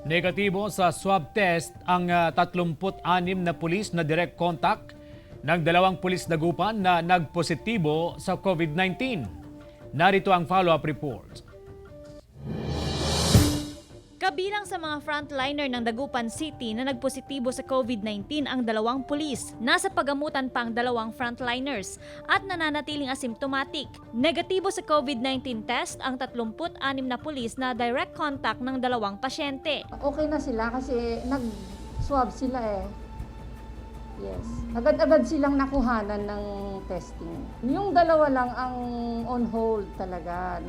Negatibo sa swab test ang 36 na pulis na direct contact ng 2 pulis dagupan na nagpositibo sa COVID-19. Narito ang follow-up report. Kabilang sa mga frontliner ng Dagupan City na nagpositibo sa COVID-19 ang 2 pulis. Nasa pagamutan pa ang 2 frontliners at nananatiling asymptomatic. Negatibo sa COVID-19 test ang 36 na pulis na direct contact ng 2 pasyente. Okay na sila kasi nag-swab sila eh. Yes. Agad-agad silang nakuhanan ng testing. Yung 2 lang ang on hold talaga,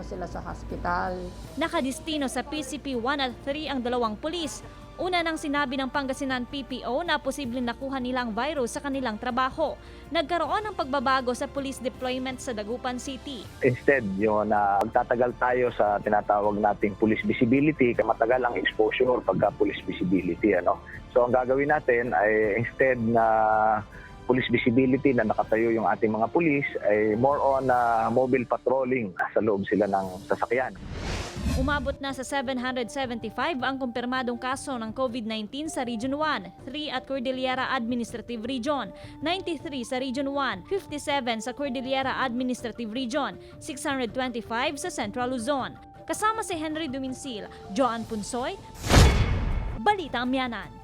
sila sa hospital. Nakadistino sa PCP 1 at 3 ang 2 pulis. Una nang sinabi ng Pangasinan PPO na posibleng nakuha nilang virus sa kanilang trabaho. Nagkaroon ng pagbabago sa police deployment sa Dagupan City. Instead, yung magtatagal tayo sa tinatawag nating police visibility, matagal ang exposure pagka police visibility. So ang gagawin natin ay instead na police visibility na nakatayo yung ating mga pulis ay more on mobile patrolling. Sa loob sila ng sasakyan. Umabot na sa 775 ang kumpirmadong kaso ng COVID-19 sa Region 1, 3 at Cordillera Administrative Region, 93 sa Region 1, 57 sa Cordillera Administrative Region, 625 sa Central Luzon. Kasama si Henry Dumincil, Joan Punsoy, Balita Amyanan.